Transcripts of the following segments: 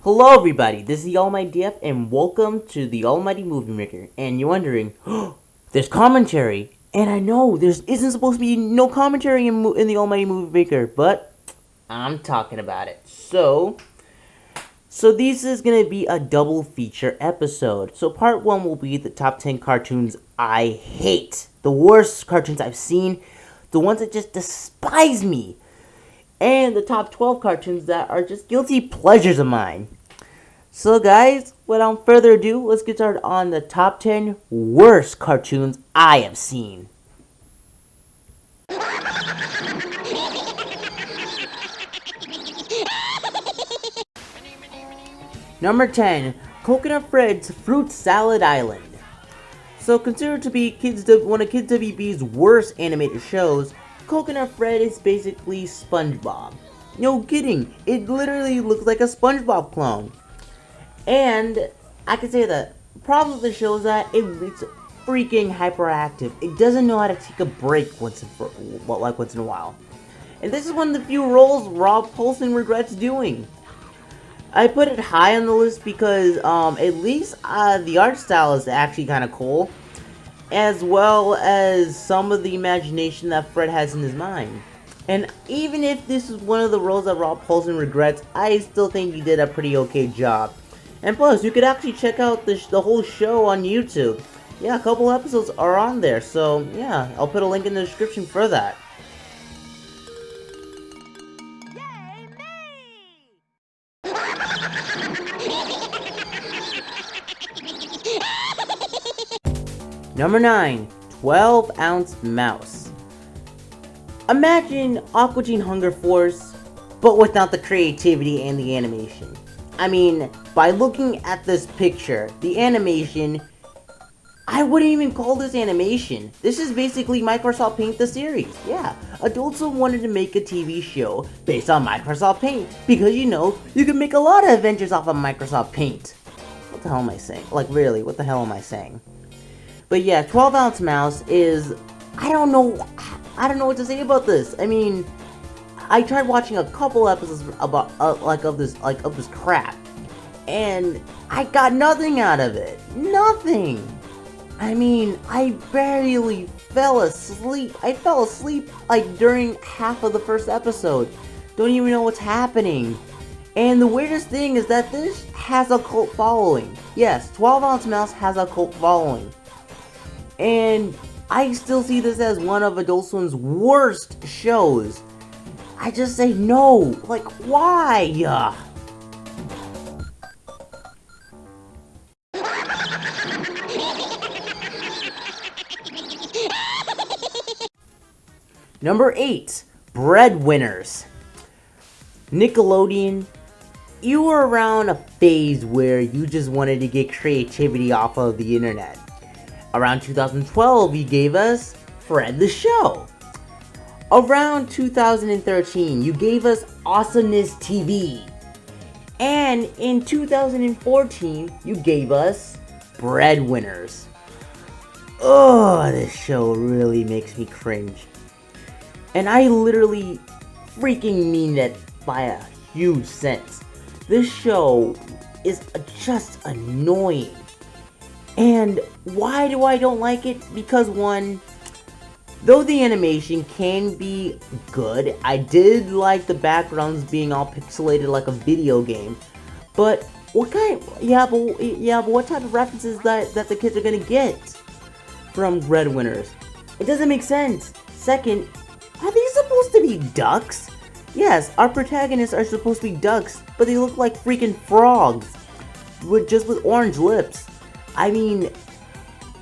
Hello everybody, this is the Almighty DF and welcome to the Almighty Movie Maker. And you're wondering, oh, there's commentary. And I know there isn't supposed to be no commentary in the Almighty Movie Maker, but I'm talking about it. So this is going to be a double feature episode. So part 1 will be the top 10 cartoons I hate. The worst cartoons I've seen. The ones that just despise me. And the top 12 cartoons that are just guilty pleasures of mine. So guys, without further ado, let's get started on the top 10 worst cartoons I have seen. Number 10, Coconut Fred's Fruit Salad Island. So considered to be one of Kids WB's worst animated shows, Coconut Fred is basically SpongeBob. No kidding, it literally looks like a SpongeBob clone. And I can say that the problem with the show is that it's freaking hyperactive. It doesn't know how to take a break once in a while. And this is one of the few roles Rob Paulsen regrets doing. I put it high on the list because at least the art style is actually kind of cool, as well as some of the imagination that Fred has in his mind. And even if this is one of the roles that Rob Paulsen regrets, I still think he did a pretty okay job. And plus, you could actually check out the whole show on YouTube. Yeah, a couple episodes are on there, so yeah, I'll put a link in the description for that. Yay, me! Number 9, 12-Ounce Mouse. Imagine Aqua Teen Hunger Force, but without the creativity and the animation. I mean, by looking at this picture, the animation, I wouldn't even call this animation. This is basically Microsoft Paint the series. Yeah, Adult Swim wanted to make a TV show based on Microsoft Paint because, you know, you can make a lot of adventures off of Microsoft Paint. What the hell am I saying? Like, really, what the hell am I saying? But yeah, 12-Ounce Mouse is, I don't know what to say about this. I mean, I tried watching a couple episodes about of this crap, and I got nothing out of it. Nothing. I mean, I barely fell asleep. I fell asleep like during half of the first episode. Don't even know what's happening. And the weirdest thing is that this has a cult following. Yes, 12-Ounce Mouse has a cult following. And I still see this as one of Adult Swim's worst shows. I just say no. Like, why? Number 8, Breadwinners. Nickelodeon, you were around a phase where you just wanted to get creativity off of the internet. Around 2012, you gave us Fred the Show. Around 2013, you gave us Awesomeness TV. And in 2014, you gave us Breadwinners. Oh, this show really makes me cringe. And I literally freaking mean that by a huge sense. This show is just annoying. And why do I don't like it? Because one, though the animation can be good, I did like the backgrounds being all pixelated like a video game. But what kind? But what type of references that the kids are gonna get from Breadwinners? It doesn't make sense. Second, are these supposed to be ducks? Yes, our protagonists are supposed to be ducks, but they look like freaking frogs with orange lips. I mean,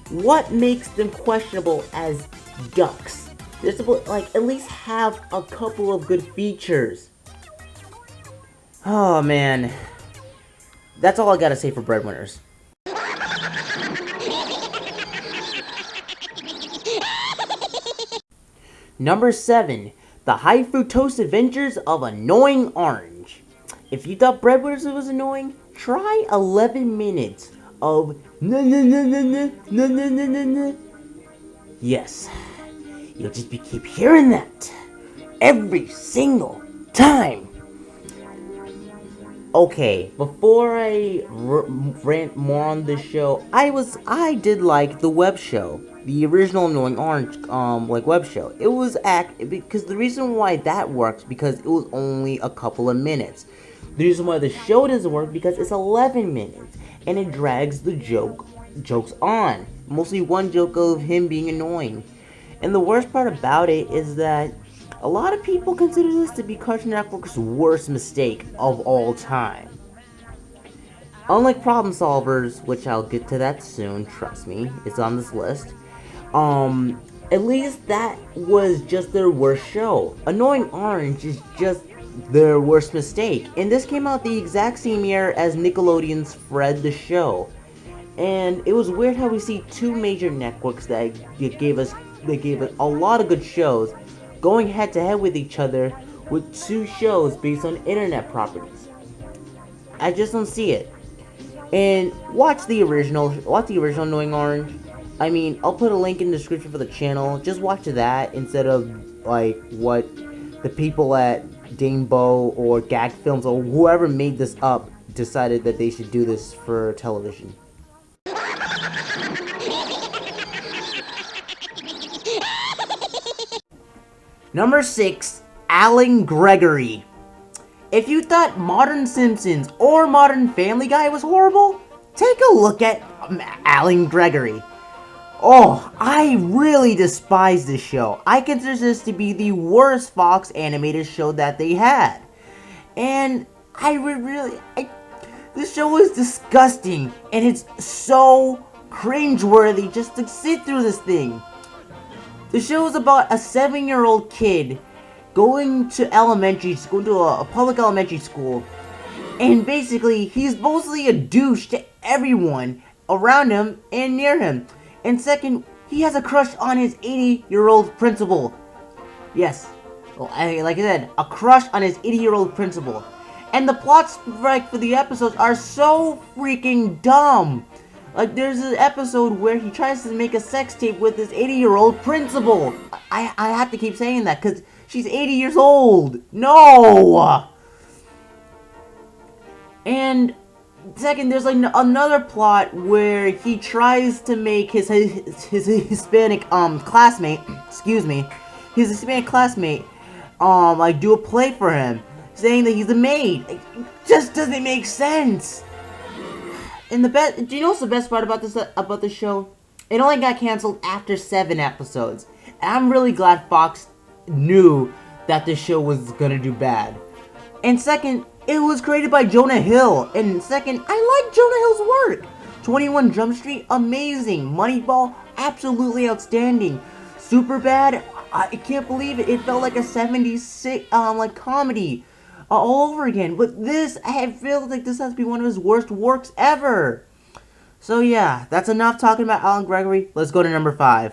what makes them questionable as ducks? They're supposed to, like, at least have a couple of good features. Oh man, that's all I gotta say for Breadwinners. Number 7, The High Fructose Adventures of Annoying Orange. If you thought Breadwinners was annoying, try 11 minutes of na na na na na na na na na na. Yes, you'll just keep hearing that every single time. Okay, before I rant more on this show, I did like the web show, the original Annoying Orange like web show. It was because the reason why that works because it was only a couple of minutes. The reason why the show doesn't work because it's 11 minutes and it drags the jokes on. Mostly one joke of him being annoying. And the worst part about it is that a lot of people consider this to be Cartoon Network's worst mistake of all time. Unlike Problem Solvers, which I'll get to that soon, trust me, it's on this list. At least that was just their worst show. Annoying Orange is just their worst mistake. And this came out the exact same year as Nickelodeon's Fred the Show. And it was weird how we see two major networks that gave us a lot of good shows going head to head with each other with two shows based on internet properties. I just don't see it. And watch the original Annoying Orange. I mean, I'll put a link in the description for the channel. Just watch that instead of like what the people at Danebo or Gag Films or whoever made this up decided that they should do this for television. Number 6, Alan Gregory. If you thought Modern Simpsons or Modern Family Guy was horrible, take a look at Alan Gregory. Oh, I really despise this show. I consider this to be the worst Fox animated show that they had. And this show is disgusting, and it's so cringeworthy just to sit through this thing. The show is about a 7-year-old kid going to a public elementary school, and basically he's mostly a douche to everyone around him and near him. And second, he has a crush on his 80-year-old principal. Yes, like I said, a crush on his 80-year-old principal. And the plots for the episodes are so freaking dumb. Like, there's an episode where he tries to make a sex tape with his 80-year-old principal. I have to keep saying that because she's 80 years old. No! And second, there's like another plot where he tries to make his Hispanic classmate, his Hispanic classmate, like do a play for him, saying that he's a maid. It just doesn't make sense. And do you know what's the best part about this show? It only got canceled after 7 episodes. And I'm really glad Fox knew that this show was gonna do bad. And second, it was created by Jonah Hill. And second, I like Jonah Hill's work. 21 Jump Street, amazing. Moneyball, absolutely outstanding. Superbad, I can't believe it. It felt like a 70s like comedy. All over again. But this, I feel like this has to be one of his worst works ever. So yeah, that's enough talking about Alan Gregory. Let's go to number 5.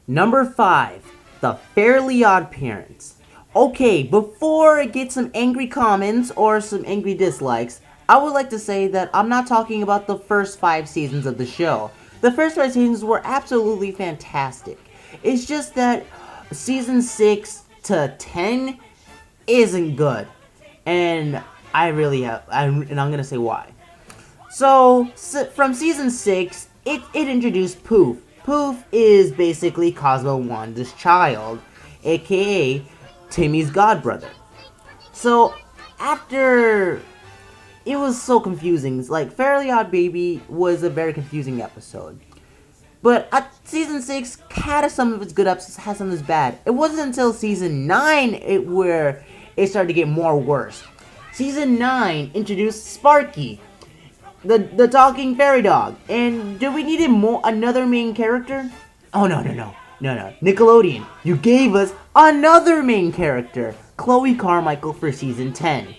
Number 5, The Fairly OddParents. Okay, before I get some angry comments or some angry dislikes, I would like to say that I'm not talking about the first 5 seasons of the show. The first 5 seasons were absolutely fantastic. It's just that season 6 to 10 isn't good. And I'm gonna say why. So from season 6, it introduced Poof. Poof is basically Cosmo Wanda's child, aka Timmy's godbrother. So after, it was so confusing. Like, Fairly Odd Baby was a very confusing episode. But season 6 had some of its good episodes, had some of its bad. It wasn't until season 9 where it started to get more worse. Season 9 introduced Sparky, the talking fairy dog. And do we need another main character? Oh, no. Nickelodeon, you gave us another main character, Chloe Carmichael, for season 10.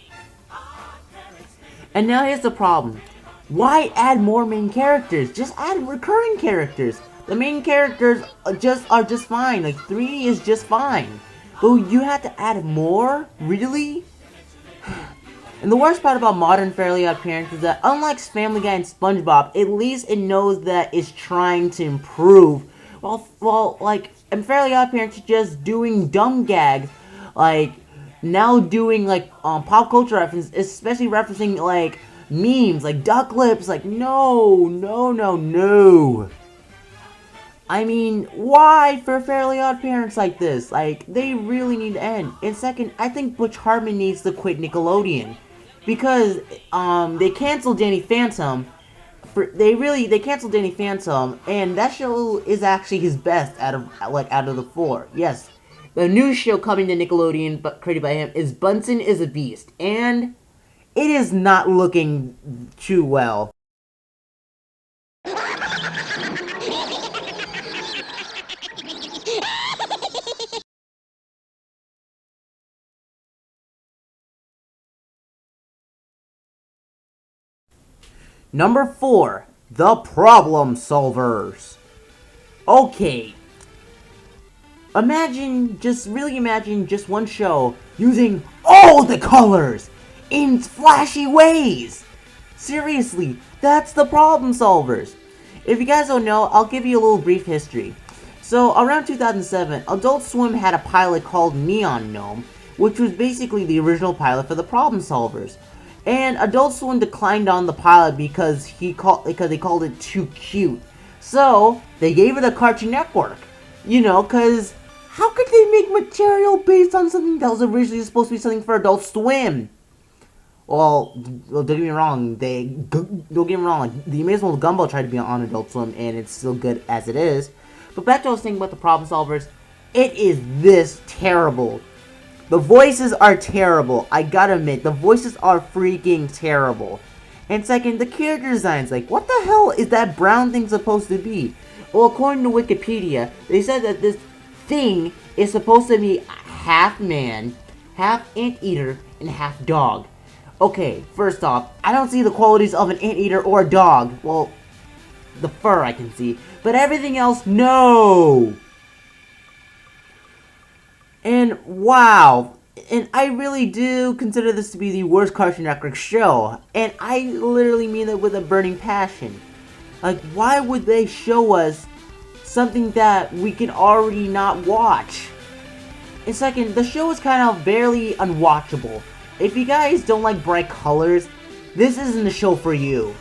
And now here's the problem. Why add more main characters? Just add recurring characters. The main characters are just fine. Like, 3 is just fine. But you have to add more? Really? And the worst part about modern Fairly OddParents is that unlike Family Guy and SpongeBob, at least it knows that it's trying to improve. Well, like and Fairly Odd Parents just doing dumb gags, like now doing like pop culture references, especially referencing like memes, like duck lips. Like no, no, no, no. I mean, why for Fairly Odd Parents like this? Like, they really need to end. And second, I think Butch Hartman needs to quit Nickelodeon. Because, they canceled Danny Phantom. They canceled Danny Phantom, and that show is actually his best out of the four. Yes. The new show coming to Nickelodeon, but created by him, is Bunsen is a Beast. And it is not looking too well. Number 4, The Problem Solvers. Okay. Imagine just one show using all the colors in flashy ways. Seriously, that's The Problem Solvers. If you guys don't know, I'll give you a little brief history. So, around 2007, Adult Swim had a pilot called Neon Gnome, which was basically the original pilot for The Problem Solvers. And Adult Swim declined on the pilot because they called it too cute. So they gave it to Cartoon Network. You know, cause how could they make material based on something that was originally supposed to be something for Adult Swim? Well, don't get me wrong. Like, the Amazing Gumball tried to be on Adult Swim, and it's still good as it is. But back to what I was saying about The Problem Solvers, it is this terrible. The voices are terrible. I gotta admit, the voices are freaking terrible. And second, the character designs. Like, what the hell is that brown thing supposed to be? Well, according to Wikipedia, they said that this thing is supposed to be half man, half anteater, and half dog. Okay, first off, I don't see the qualities of an anteater or a dog. Well, the fur I can see. But everything else, no! And wow, and I really do consider this to be the worst Cartoon Network show. And I literally mean that with a burning passion. Like, why would they show us something that we can already not watch? And second, the show is kind of barely unwatchable. If you guys don't like bright colors, this isn't the show for you.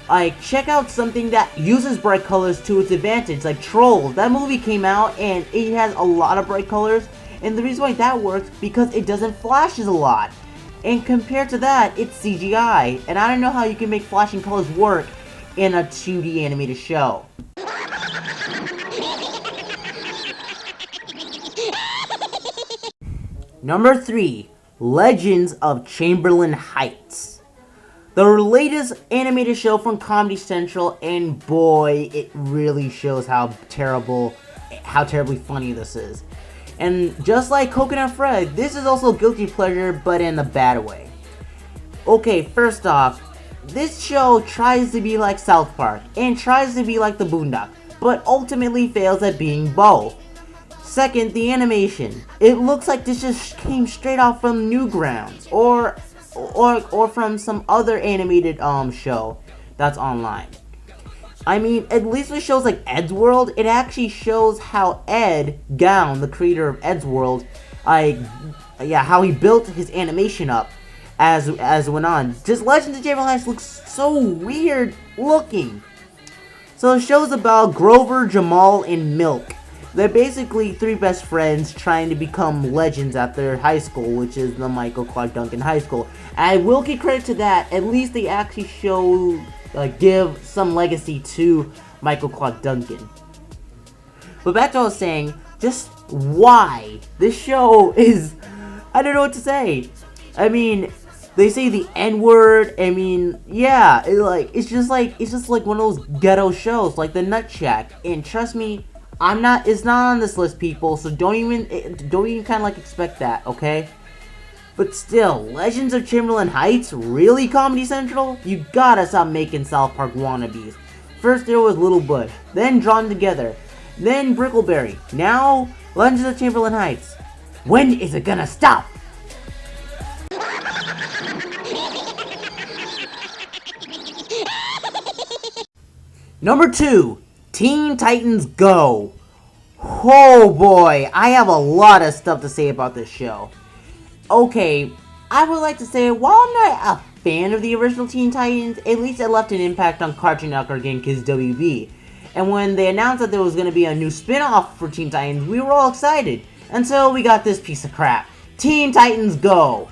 Like, check out something that uses bright colors to its advantage, like Trolls. That movie came out and it has a lot of bright colors. And the reason why that works, because it doesn't flash a lot. And compared to that, it's CGI. And I don't know how you can make flashing colors work in a 2D animated show. Number 3, Legends of Chamberlain Heights. The latest animated show from Comedy Central, and boy, it really shows how terribly funny this is. And just like Coconut Fred, this is also a guilty pleasure, but in a bad way. Okay, first off, this show tries to be like South Park, and tries to be like the Boondocks, but ultimately fails at being both. Second, the animation. It looks like this just came straight off from Newgrounds, or from some other animated show that's online. I mean, at least with shows like Ed's World, it actually shows how Ed Gown, the creator of Ed's World, how he built his animation up as it went on. Just Legends of Chamberlain Heights looks so weird looking. So the show's about Grover, Jamal, and Milk. They're basically 3 best friends trying to become legends at their high school, which is the Michael Clark Duncan High School. And I will give credit to that. At least they actually show, give some legacy to Michael Clark Duncan. But back to what I was saying, just why this show is, I don't know what to say. I mean, they say the N-word. I mean, yeah, it's just like one of those ghetto shows, like the Nut Shack. And trust me, it's not on this list, people. So don't even kind of expect that, okay? But still, Legends of Chamberlain Heights, really, Comedy Central? You gotta stop making South Park wannabes. First there was Little Bush, then Drawn Together, then Brickleberry, now Legends of Chamberlain Heights. When is it gonna stop? Number 2, Teen Titans Go. Oh boy, I have a lot of stuff to say about this show. Okay, I would like to say, while I'm not a fan of the original Teen Titans, at least it left an impact on Cartoon Network and Kids WB. And when they announced that there was going to be a new spin-off for Teen Titans, we were all excited. Until we got this piece of crap. Teen Titans Go!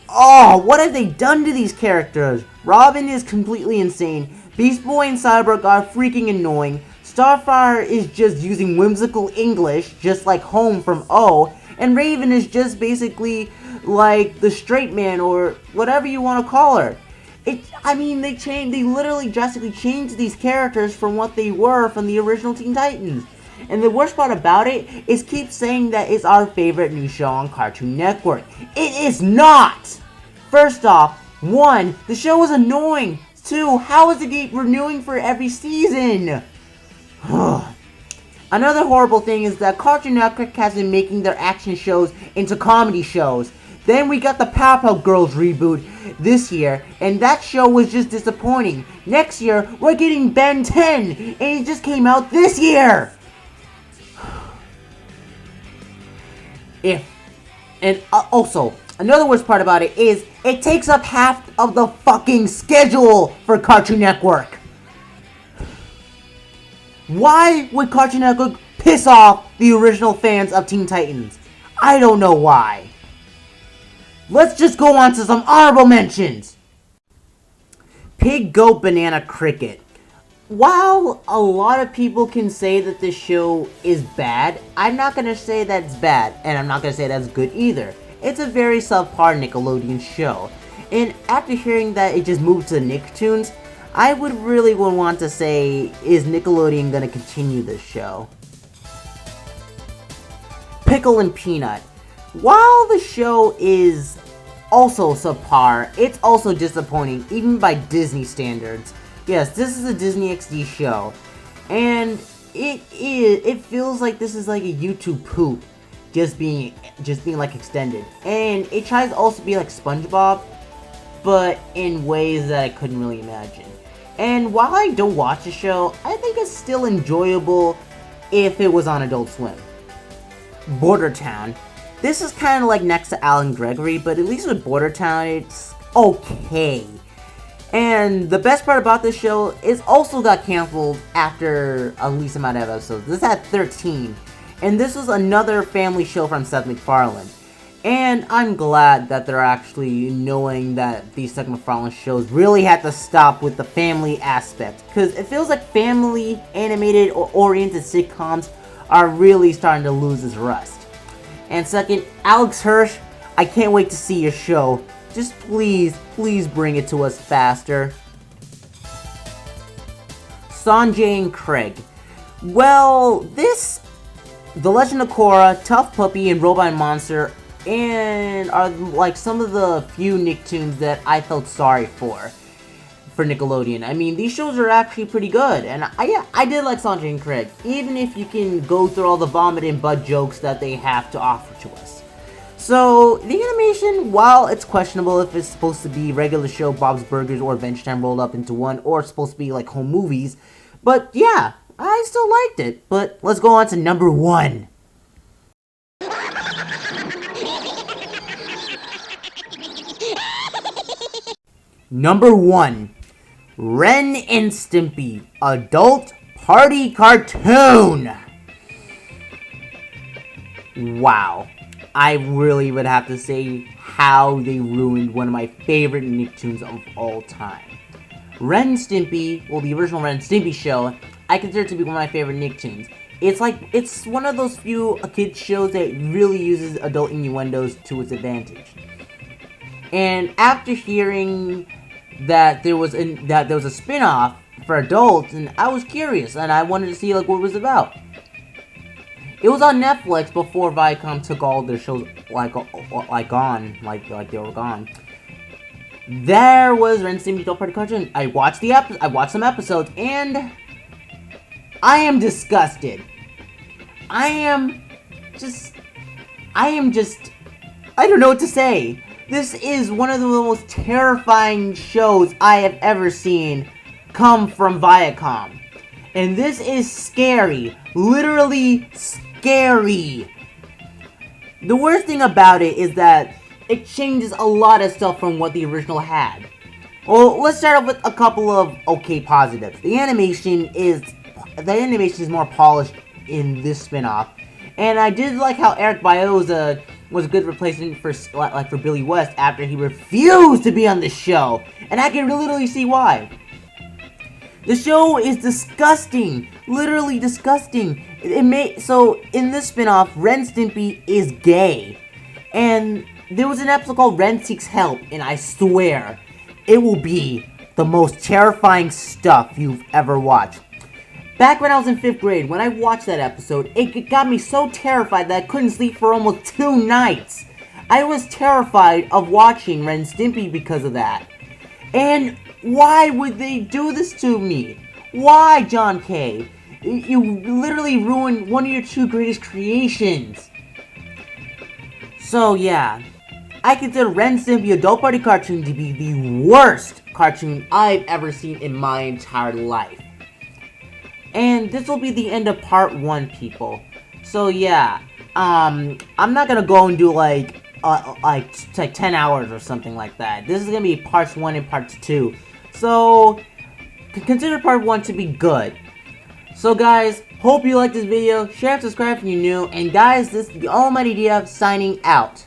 Oh, what have they done to these characters? Robin is completely insane. Beast Boy and Cyborg are freaking annoying. Starfire is just using whimsical English, just like Home from O. And Raven is just basically like the straight man, or whatever you want to call her. They literally drastically changed these characters from what they were from the original Teen Titans. And the worst part about it is keep saying that it's our favorite new show on Cartoon Network. It is not! First off, 1, the show is annoying. 2, how is it keep renewing for every season? Another horrible thing is that Cartoon Network has been making their action shows into comedy shows. Then we got the Powerpuff Girls reboot this year, and that show was just disappointing. Next year, we're getting Ben 10, and it just came out this year! Also, another worst part about it is, it takes up half of the fucking schedule for Cartoon Network! Why would Cartoon Network piss off the original fans of Teen Titans? I don't know why. Let's just go on to some honorable mentions. Pig, Goat, Banana, Cricket. While a lot of people can say that this show is bad, I'm not going to say that's bad, and I'm not going to say that's good either. It's a very subpar Nickelodeon show. And after hearing that it just moved to the Nicktoons, I would want to say, is Nickelodeon going to continue this show? Pickle and Peanut. While the show is also subpar, it's also disappointing, even by Disney standards. Yes, this is a Disney XD show, and it feels like this is like a YouTube poop, just being like extended. And it tries to also be like SpongeBob, but in ways that I couldn't really imagine. And while I don't watch the show, I think it's still enjoyable if it was on Adult Swim. Border Town. This is kind of like next to Alan Gregory, but at least with Border Town, it's okay. And the best part about this show is also got canceled after a least amount of episodes. This had 13. And this was another family show from Seth MacFarlane. And I'm glad that they're actually knowing that these Seth MacFarlane shows really had to stop with the family aspect. Because it feels like family, animated, or oriented sitcoms are really starting to lose its rust. And second, Alex Hirsch, I can't wait to see your show. Just please bring it to us faster. Sanjay and Craig. Well, The Legend of Korra, Tough Puppy, and Robot Monster and are like some of the few Nicktoons that I felt sorry for Nickelodeon. I mean, these shows are actually pretty good, and I did like Sanjay and Craig, even if you can go through all the vomit and butt jokes that they have to offer to us. So, the animation, while it's questionable if it's supposed to be regular show Bob's Burgers or Adventure Time rolled up into one, or it's supposed to be like home movies, but yeah, I still liked it. But let's go on to number 1. Number 1, Ren and Stimpy, Adult Party Cartoon. Wow, I really would have to say how they ruined one of my favorite Nicktoons of all time. Ren and Stimpy, well, the original Ren and Stimpy show, I consider it to be one of my favorite Nicktoons. It's one of those few kids shows that really uses adult innuendos to its advantage. And after hearing that there was a spin-off for adults, and I was curious, and I wanted to see like what it was about. It was on Netflix before Viacom took all their shows like they were gone. There was Ren and Stimpy Adult Party Cartoon. I watched some episodes, and I am disgusted. I don't know what to say. This is one of the most terrifying shows I have ever seen come from Viacom. And this is scary. Literally scary. The worst thing about it is that it changes a lot of stuff from what the original had. Well, let's start off with a couple of okay positives. The animation is more polished in this spin-off, and I did like how Eric Bioza was a good replacement for Billy West after he refused to be on the show, and I can literally see why. The show is disgusting, literally disgusting. So in this spin-off, Ren Stimpy is gay, and there was an episode called Ren Seeks Help, and I swear it will be the most terrifying stuff you've ever watched. Back when I was in 5th grade, when I watched that episode, it got me so terrified that I couldn't sleep for almost 2 nights. I was terrified of watching Ren Stimpy because of that. And why would they do this to me? Why, John K? You literally ruined one of your 2 greatest creations. So yeah, I consider Ren Stimpy Adult Party cartoon to be the worst cartoon I've ever seen in my entire life. And this will be the end of part 1, people. So yeah, I'm not gonna go and do like 10 hours or something like that. This is gonna be parts 1 and parts 2. So consider part 1 to be good. So guys, hope you liked this video. Share and subscribe if you're new. And guys, this is the Almighty Dia signing out.